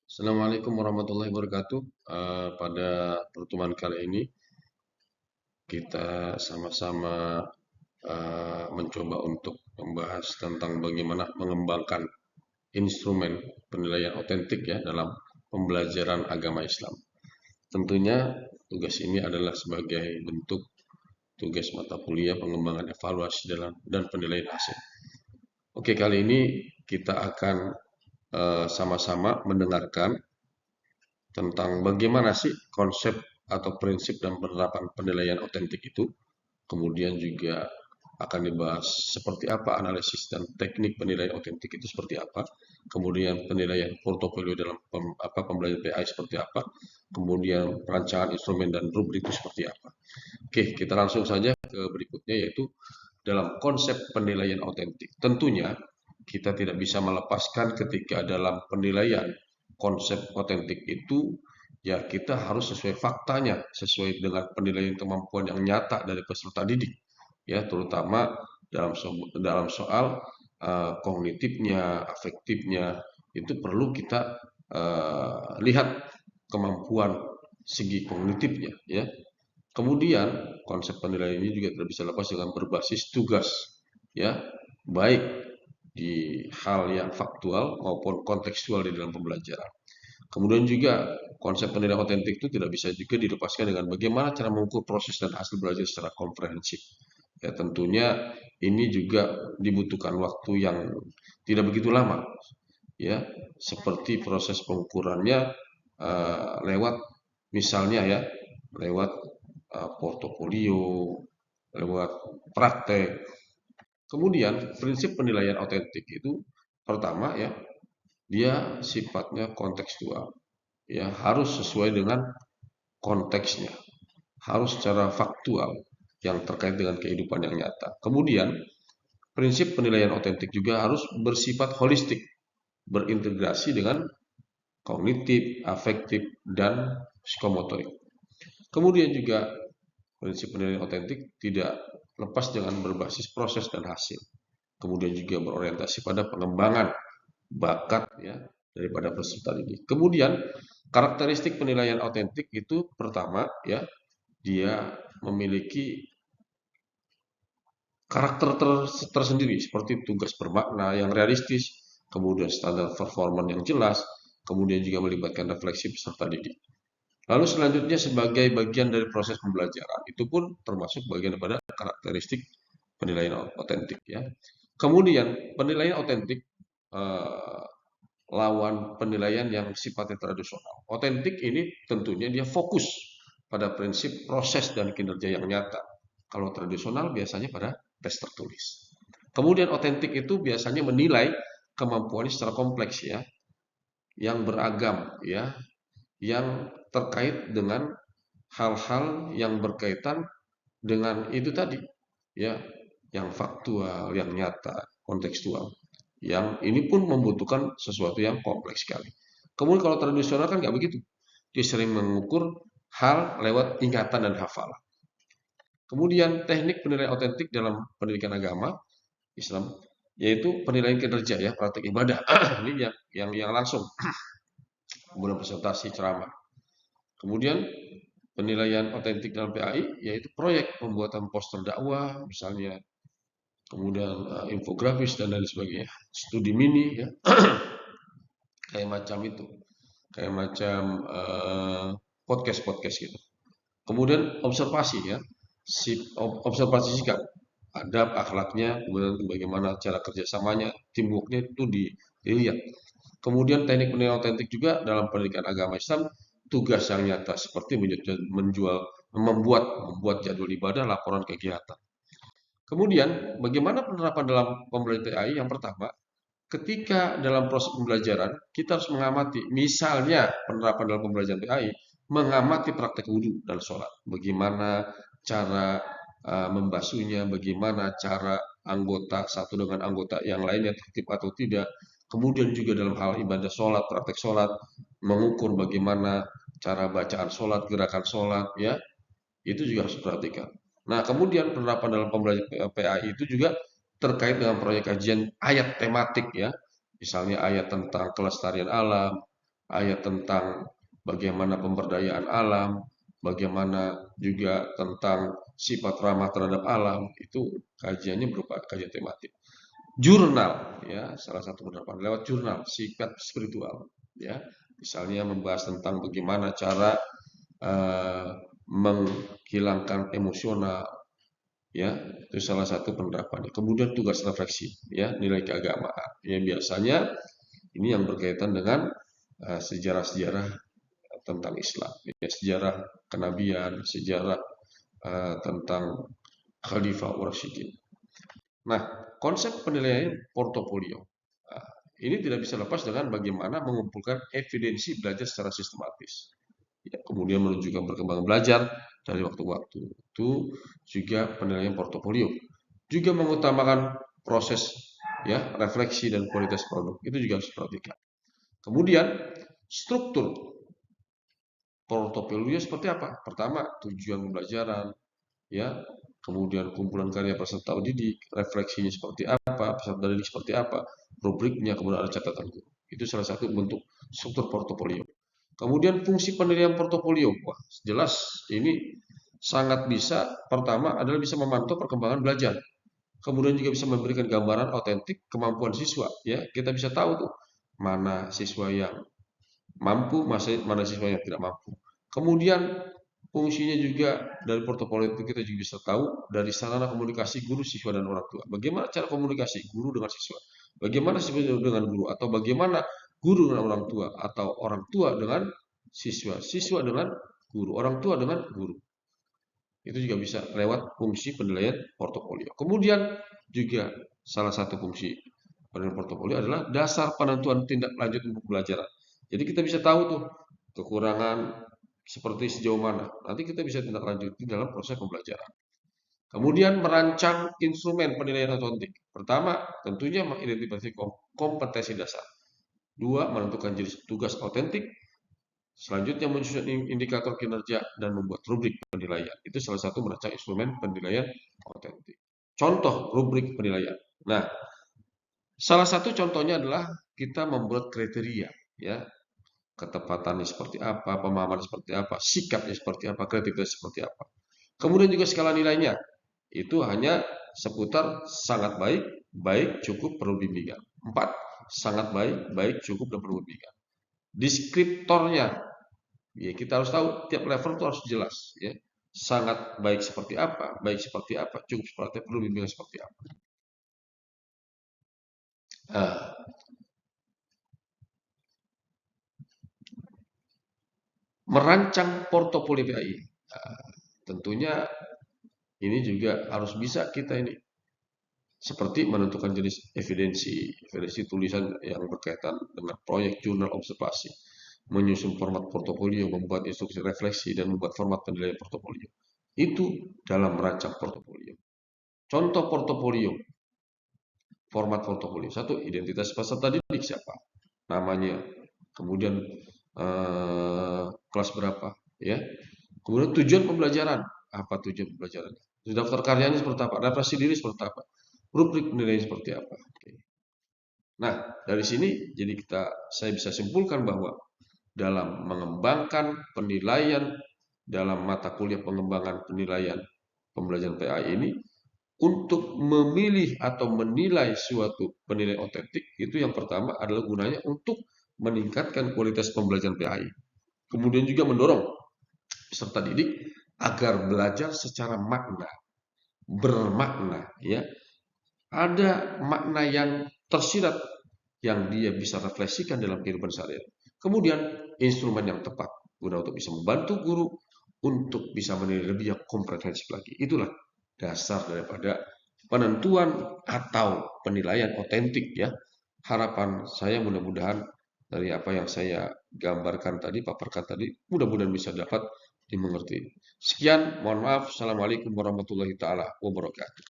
Assalamualaikum warahmatullahi wabarakatuh. Pada pertemuan kali ini kita sama-sama mencoba untuk membahas tentang bagaimana mengembangkan instrumen penilaian otentik ya dalam pembelajaran agama Islam. Tentunya tugas ini adalah sebagai bentuk tugas mata kuliah pengembangan evaluasi dalam dan penilaian hasil. Oke, kali ini kita akan sama-sama mendengarkan tentang bagaimana sih konsep atau prinsip dan penerapan penilaian otentik itu. Kemudian juga akan dibahas seperti apa analisis dan teknik penilaian otentik itu seperti apa. Kemudian penilaian portofolio dalam pembelajaran PI seperti apa. Kemudian perancangan instrumen dan rubrik itu seperti apa. Oke, kita langsung saja ke berikutnya yaitu dalam konsep penilaian otentik. Tentunya kita tidak bisa melepaskan ketika dalam penilaian konsep otentik itu ya kita harus sesuai faktanya, sesuai dengan penilaian kemampuan yang nyata dari peserta didik ya terutama dalam soal kognitifnya, afektifnya itu perlu kita lihat kemampuan segi kognitifnya ya. Kemudian konsep penilaian ini juga tidak bisa lepas dengan berbasis tugas ya, baik di hal yang faktual maupun kontekstual di dalam pembelajaran. Kemudian juga konsep penilaian otentik itu tidak bisa juga dilepaskan dengan bagaimana cara mengukur proses dan hasil belajar secara komprehensif. Ya tentunya ini juga dibutuhkan waktu yang tidak begitu lama ya, seperti proses pengukurannya lewat misalnya ya, lewat portofolio, lewat praktek. Kemudian prinsip penilaian otentik itu pertama ya, dia sifatnya kontekstual. Ya, harus sesuai dengan konteksnya, harus secara faktual yang terkait dengan kehidupan yang nyata. Kemudian, prinsip penilaian otentik juga harus bersifat holistik, berintegrasi dengan kognitif, afektif, dan psikomotorik. Kemudian juga prinsip penilaian otentik tidak lepas dengan berbasis proses dan hasil. Kemudian juga berorientasi pada pengembangan bakat ya daripada peserta didik. Kemudian karakteristik penilaian otentik itu pertama ya dia memiliki karakter tersendiri seperti tugas bermakna yang realistis, kemudian standar performa yang jelas, kemudian juga melibatkan refleksi peserta didik. Lalu selanjutnya sebagai bagian dari proses pembelajaran itu pun termasuk bagian daripada karakteristik penilaian otentik ya. Kemudian penilaian otentik eh, lawan penilaian yang sifatnya tradisional. Otentik ini tentunya dia fokus pada prinsip proses dan kinerja yang nyata. Kalau tradisional biasanya pada tes tertulis. Kemudian otentik itu biasanya menilai kemampuan secara kompleks ya, yang beragam ya, yang terkait dengan hal-hal yang berkaitan dengan itu tadi ya, yang faktual, yang nyata, kontekstual. Yang ini pun membutuhkan sesuatu yang kompleks sekali. Kemudian kalau tradisional kan nggak begitu. Dia sering mengukur hal lewat ingatan dan hafalan. Kemudian teknik penilaian otentik dalam pendidikan agama Islam yaitu penilaian kinerja ya, praktik ibadah. Ini yang langsung, kemudian presentasi ceramah. Kemudian penilaian otentik dalam PAI yaitu proyek pembuatan poster dakwah misalnya, kemudian infografis dan lain sebagainya, studi mini ya, kayak macam itu, kayak macam podcast-podcast gitu. Kemudian observasi ya, observasi sikap, adab, akhlaknya, kemudian bagaimana cara kerjasamanya, teamworknya itu dilihat. Kemudian teknik penilaian otentik juga dalam pendidikan agama Islam, tugas yang nyata seperti membuat jadwal ibadah, laporan kegiatan. Kemudian bagaimana penerapan dalam pembelajaran PAI? Yang pertama, ketika dalam proses pembelajaran kita harus mengamati, misalnya penerapan dalam pembelajaran PAI, mengamati praktek wudhu dan sholat. Bagaimana cara membasuhnya, bagaimana cara anggota satu dengan anggota yang lainnya tertib atau tidak. Kemudian juga dalam hal ibadah sholat, praktek sholat, mengukur bagaimana cara bacaan sholat, gerakan sholat, ya itu juga harus diperhatikan. Nah, kemudian penerapan dalam pembelajaran PAI itu juga terkait dengan proyek kajian ayat tematik ya. Misalnya ayat tentang kelestarian alam, ayat tentang bagaimana pemberdayaan alam, bagaimana juga tentang sifat ramah terhadap alam, itu kajiannya berupa kajian tematik. Jurnal, ya, salah satu penerapan lewat jurnal sifat spiritual, ya, misalnya membahas tentang bagaimana cara menghilangkan emosional, ya, itu salah satu penerapannya. Kemudian tugas refleksi, ya, nilai keagamaan, yang biasanya ini yang berkaitan dengan sejarah-sejarah tentang Islam, ya, sejarah kenabian, sejarah tentang Khalifah Rasyidin. Nah, konsep penilaian portofolio ini tidak bisa lepas dengan bagaimana mengumpulkan evidensi belajar secara sistematis. Ya, kemudian menunjukkan perkembangan belajar dari waktu ke waktu. Itu juga penilaian portofolio. Juga mengutamakan proses, ya, refleksi dan kualitas produk. Itu juga harus diperhatikan. Kemudian struktur portofolio seperti apa? Pertama, tujuan pembelajaran, ya, kemudian kumpulan karya peserta didik, refleksinya seperti apa, peserta didik seperti apa, rubriknya, kemudian ada catatan guru. Itu salah satu bentuk struktur portofolio. Kemudian fungsi penilaian portofolio, wah jelas ini sangat bisa. Pertama adalah bisa memantau perkembangan belajar. Kemudian juga bisa memberikan gambaran otentik kemampuan siswa. Ya, kita bisa tahu tuh mana siswa yang mampu, mana siswa yang tidak mampu. Kemudian fungsinya juga dari portofolio itu kita juga bisa tahu dari sarana komunikasi guru, siswa, dan orang tua. Bagaimana cara komunikasi guru dengan siswa? Bagaimana siswa dengan guru? Atau bagaimana guru dengan orang tua? Atau orang tua dengan siswa? Siswa dengan guru? Orang tua dengan guru? Itu juga bisa lewat fungsi penilaian portofolio. Kemudian juga salah satu fungsi penilaian portofolio adalah dasar penentuan tindak lanjut untuk pembelajaran. Jadi kita bisa tahu tuh kekurangan seperti sejauh mana. Nanti kita bisa tindak lanjuti dalam proses pembelajaran. Kemudian merancang instrumen penilaian otentik. Pertama, tentunya mengidentifikasi kompetensi dasar. Dua, menentukan jenis tugas otentik. Selanjutnya menyusun indikator kinerja dan membuat rubrik penilaian. Itu salah satu merancang instrumen penilaian otentik. Contoh rubrik penilaian. Nah, salah satu contohnya adalah kita membuat kriteria, ya, ketepatannya seperti apa, pemahaman seperti apa, sikapnya seperti apa, kreativitas seperti apa. Kemudian juga skala nilainya itu hanya seputar sangat baik, baik, cukup, perlu bimbingan. 4. Sangat baik, baik, cukup, dan perlu bimbingan. Deskriptornya, ya kita harus tahu tiap level itu harus jelas, ya. Sangat baik seperti apa, cukup seperti apa, perlu bimbingan seperti apa. Nah, merancang portofolio PAI. Nah, tentunya ini juga harus bisa kita ini seperti menentukan jenis evidensi tulisan yang berkaitan dengan proyek jurnal observasi, menyusun format portofolio, membuat instruksi refleksi, dan membuat format penilaian portofolio. Itu dalam merancang portofolio. Contoh portofolio, format portofolio. Satu, identitas peserta didik siapa, namanya, kemudian kelas berapa, ya. Kemudian tujuan pembelajaran, apa tujuan pembelajaran? Daftar karyanya seperti apa? Refleksi diri seperti apa? Rubrik penilaian seperti apa? Oke. Nah, dari sini jadi saya bisa simpulkan bahwa dalam mengembangkan penilaian dalam mata kuliah pengembangan penilaian pembelajaran PAI ini, untuk memilih atau menilai suatu penilaian otentik, itu yang pertama adalah gunanya untuk meningkatkan kualitas pembelajaran PAI. Kemudian juga mendorong peserta didik agar belajar secara makna, bermakna, ya. Ada makna yang tersirat yang dia bisa refleksikan dalam kehidupan sehari-hari. Kemudian instrumen yang tepat guna untuk bisa membantu guru untuk bisa menilai lebih komprehensif lagi. Itulah dasar daripada penentuan atau penilaian otentik, ya. Harapan saya mudah-mudahan dari apa yang saya gambarkan tadi, paparkan tadi, mudah-mudahan bisa dapat dimengerti. Sekian, mohon maaf. Assalamualaikum warahmatullahi taala wabarakatuh.